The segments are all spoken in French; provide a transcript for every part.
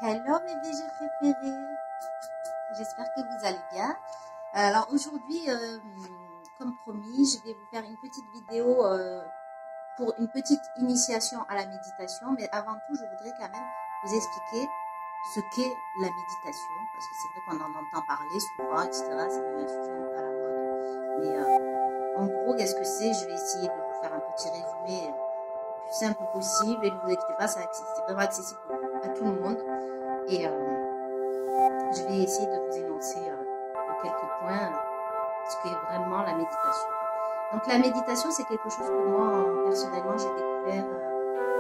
Hello mes BG préférés, j'espère que vous allez bien. Alors aujourd'hui, comme promis, je vais vous faire une petite vidéo pour une petite initiation à la méditation. Mais avant tout, je voudrais quand même vous expliquer ce qu'est la méditation. Parce que c'est vrai qu'on en entend parler souvent, etc. C'est même un sujet un peu à la mode. Mais en gros, qu'est-ce que c'est? Je vais essayer de vous faire un petit résumé le plus simple possible. Et ne vous inquiétez pas, c'est vraiment accessible à tout le monde. Et je vais essayer de vous énoncer en quelques points ce qu'est vraiment la méditation. Donc la méditation, c'est quelque chose que moi, personnellement, j'ai découvert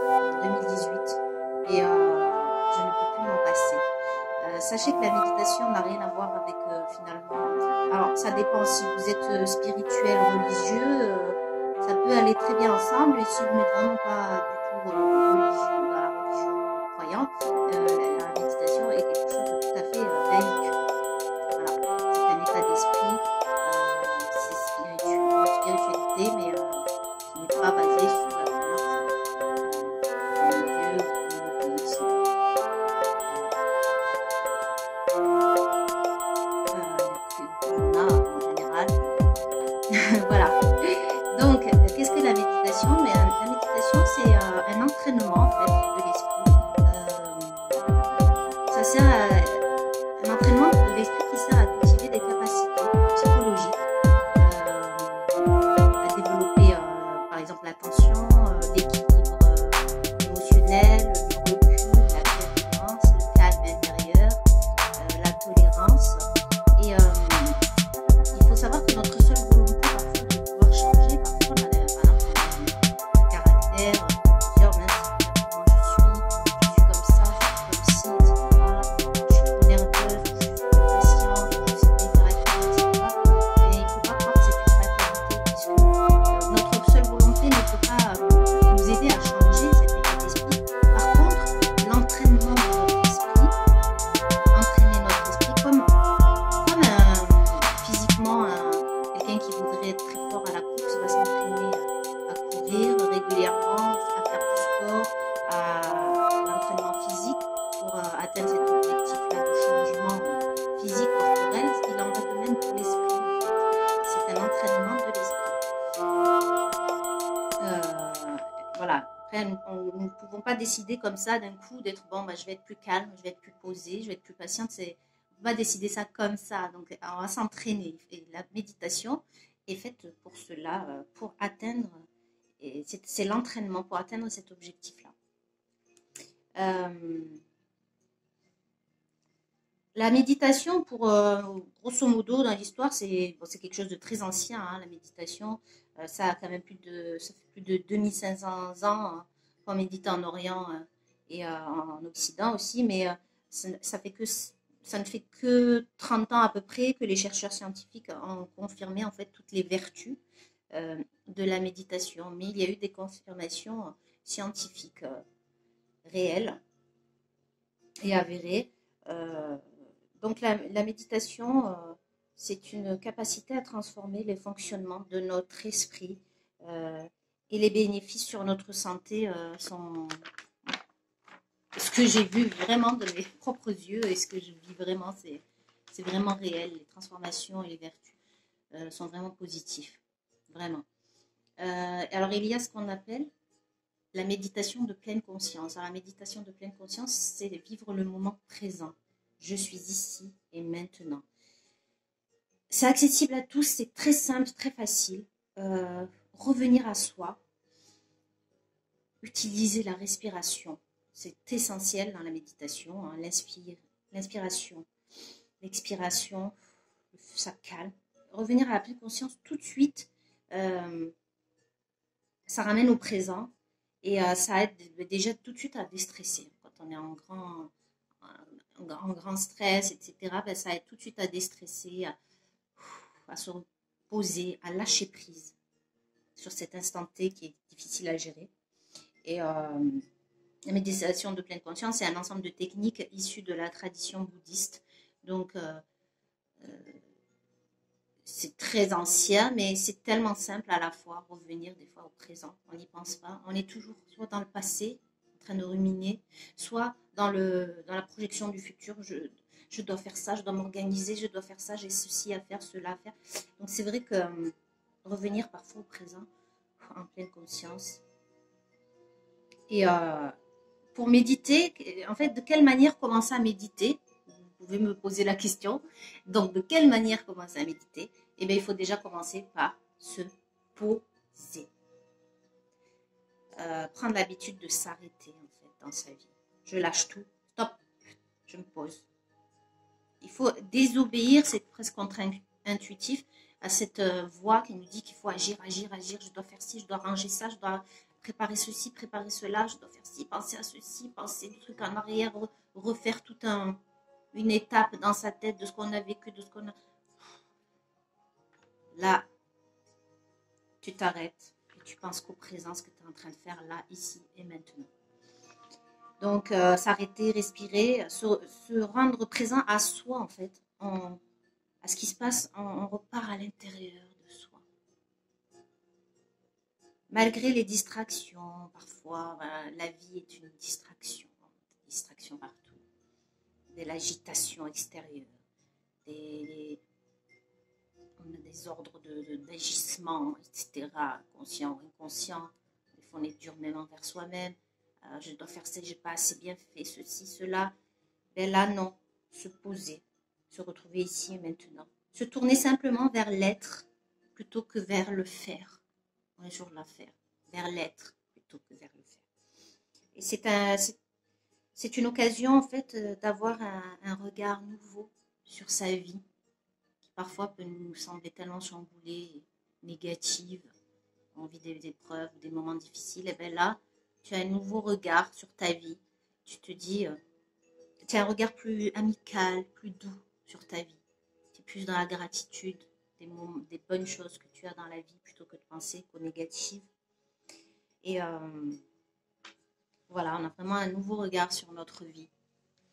en 2018 et je ne peux plus m'en passer. Sachez que la méditation n'a rien à voir avec finalement... Alors ça dépend si vous êtes spirituel, religieux, ça peut aller très bien ensemble, et si vous n'êtes vraiment pas du tout religieux, dans la religion croyant, la méditation est quelque chose de tout à fait laïque. Voilà, c'est un état d'esprit, c'est une spiritualité, mais qui n'est pas basée sur la croyance en Dieu ou en monothéisme. On a en général. Voilà. Donc, qu'est-ce que la méditation? Mais la méditation, c'est un entraînement en fait de l'esprit. Ça sert à un entraînement de l'esprit qui sert à cultiver des capacités psychologiques, à développer par exemple l'attention, l'équilibre émotionnel, le recul, la bienveillance, le calme intérieur, la tolérance. Et il faut savoir que notre seule volonté parfois de pouvoir changer, parfois on a par exemple un caractère, plusieurs, même comment je suis comme ça, je suis comme ci, etc. Je suis trop nerveuse, je suis trop patiente, je suis pas hyperactive, etc. Et il ne faut pas croire que c'est une fatalité, puisque notre seule volonté ne peut pas nous aider à changer cet état d'esprit. Par contre, l'entraînement de notre esprit, entraîner notre esprit comme physiquement, quelqu'un qui voudrait être très fort à la course va s'entraîner à courir régulièrement, à faire du sport, à l'entraînement physique pour atteindre cet objectif-là de changement physique, corporel. Il en va de même pour l'esprit. En fait. C'est un entraînement de l'esprit. Voilà. Après, nous ne pouvons pas décider comme ça d'un coup d'être bon, bah, je vais être plus calme, je vais être plus posée, je vais être plus patiente. On va décider ça comme ça. Donc, on va s'entraîner. Et la méditation est faite pour cela, pour atteindre. C'est l'entraînement pour atteindre cet objectif-là. La méditation, pour grosso modo, dans l'histoire, c'est quelque chose de très ancien. Hein, la méditation, ça a quand même ça fait plus de 2500 ans qu'on médite en Orient et en Occident aussi, mais ça ne fait que 30 ans à peu près que les chercheurs scientifiques ont confirmé en fait toutes les vertus de la méditation. Mais il y a eu des confirmations scientifiques réelles et avérées. Donc la méditation, c'est une capacité à transformer les fonctionnements de notre esprit et les bénéfices sur notre santé sont... Ce que j'ai vu vraiment de mes propres yeux et ce que je vis vraiment, c'est vraiment réel. Les transformations et les vertus sont vraiment positifs, vraiment. Alors il y a ce qu'on appelle la méditation de pleine conscience. Alors la méditation de pleine conscience, c'est vivre le moment présent. Je suis ici et maintenant. C'est accessible à tous, c'est très simple, très facile. Revenir à soi, utiliser la respiration. C'est essentiel dans la méditation, hein. L'inspiration, l'expiration, ça calme. Revenir à la pleine conscience tout de suite, ça ramène au présent et ça aide déjà tout de suite à déstresser. Quand on est en grand stress, etc., ben, ça aide tout de suite à déstresser, à se reposer, à lâcher prise sur cet instant T qui est difficile à gérer. Et la méditation de pleine conscience, c'est un ensemble de techniques issues de la tradition bouddhiste. Donc, c'est très ancien, mais c'est tellement simple à la fois, revenir des fois au présent. On n'y pense pas. On est toujours soit dans le passé, train de ruminer, soit dans la projection du futur. Je dois faire ça, je dois m'organiser, je dois faire ça, j'ai ceci à faire, cela à faire. Donc c'est vrai que revenir parfois au présent, en pleine conscience. Et pour méditer, en fait, de quelle manière commencer à méditer? Vous pouvez me poser la question. Donc, de quelle manière commencer à méditer? Eh bien, il faut déjà commencer par se poser. Prendre l'habitude de s'arrêter, en fait, dans sa vie. Je lâche tout. Stop. Je me pose. Il faut désobéir, c'est presque contre-intuitif, à cette voix qui nous dit qu'il faut agir, agir, agir. Je dois faire ci, je dois ranger ça, je dois préparer ceci, préparer cela, je dois faire ci, penser à ceci, penser du truc en arrière, refaire toute une étape dans sa tête de ce qu'on a vécu, de ce qu'on a... Là, tu t'arrêtes et tu penses qu'au présent, ce que tu es en train de faire là, ici et maintenant. Donc, s'arrêter, respirer, se rendre présent à soi, en fait, à ce qui se passe, on repart à l'intérieur de soi. Malgré les distractions, parfois, la vie est une distraction partout, de l'agitation extérieure, on a des ordres d'agissement, etc., conscient ou inconscient. Des fois, on est dur même envers soi-même. Je dois faire ça, j'ai pas assez bien fait ceci, cela. Mais là, non. Se poser, se retrouver ici et maintenant. Se tourner simplement vers l'être plutôt que vers le faire. Un jour la faire. Vers l'être plutôt que vers le faire. Et c'est une occasion, en fait, d'avoir un regard nouveau sur sa vie, qui parfois peut nous sembler tellement chamboulée, négative. On vit des épreuves, des moments difficiles. Et bien là, tu as un nouveau regard sur ta vie. Tu te dis, tu as un regard plus amical, plus doux sur ta vie. Tu es plus dans la gratitude des bonnes choses que tu as dans la vie plutôt que de penser qu'aux négatives. Et voilà, on a vraiment un nouveau regard sur notre vie.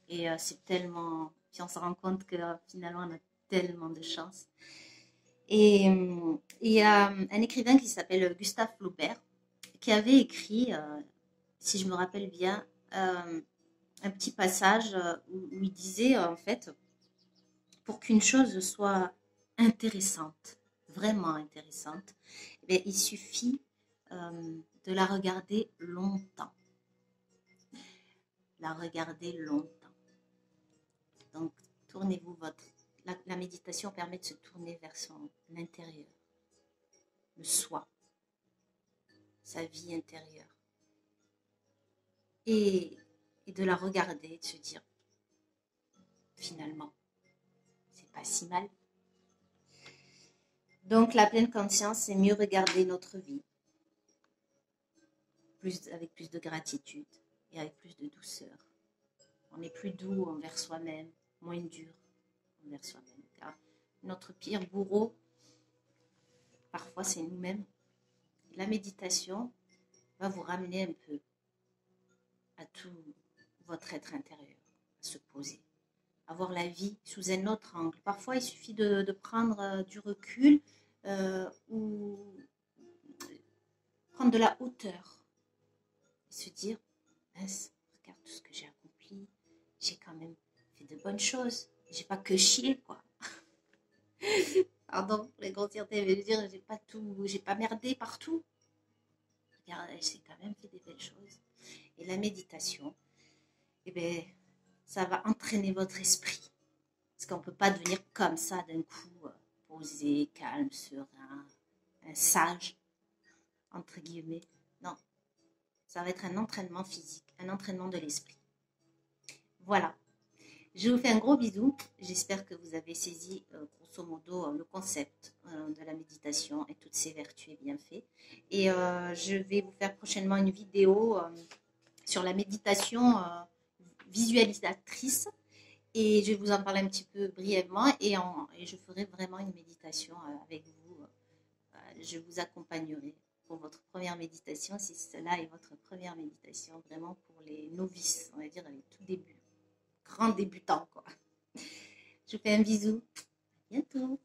Et c'est tellement... Puis on se rend compte que finalement, on a tellement de chance. Et il y a un écrivain qui s'appelle Gustave Flaubert qui avait écrit, si je me rappelle bien, un petit passage où il disait, en fait, pour qu'une chose soit intéressante, vraiment intéressante, eh bien, il suffit de la regarder longtemps. La regarder longtemps. Donc, tournez-vous la méditation permet de se tourner vers son intérieur, le soi, sa vie intérieure. Et de la regarder, de se dire, finalement, c'est pas si mal. Donc, la pleine conscience, c'est mieux regarder notre vie, avec plus de gratitude et avec plus de douceur. On est plus doux envers soi-même, moins dur envers soi-même. Car notre pire bourreau, parfois, c'est nous-mêmes. La méditation va vous ramener un peu à tout votre être intérieur, à se poser, à voir la vie sous un autre angle. Parfois, il suffit de prendre du recul ou prendre de la hauteur et se dire, mince, regarde tout ce que j'ai accompli, j'ai quand même fait de bonnes choses, j'ai pas que chier, quoi. Pardon, les grossièretés, mais je veux dire, j'ai pas merdé partout. Regarde, j'ai quand même fait des belles choses. Et la méditation, eh bien, ça va entraîner votre esprit. Parce qu'on ne peut pas devenir comme ça d'un coup, posé, calme, serein, un sage, entre guillemets. Non, ça va être un entraînement physique, un entraînement de l'esprit. Voilà. Je vous fais un gros bisou. J'espère que vous avez saisi, grosso modo, le concept de la méditation et toutes ses vertus et bienfaits. Et je vais vous faire prochainement une vidéo sur la méditation visualisatrice. Et je vais vous en parler un petit peu brièvement et je ferai vraiment une méditation avec vous. Je vous accompagnerai pour votre première méditation, si cela est votre première méditation, vraiment pour les novices, on va dire les tout débuts, grands débutants, quoi. Je vous fais un bisou. À bientôt.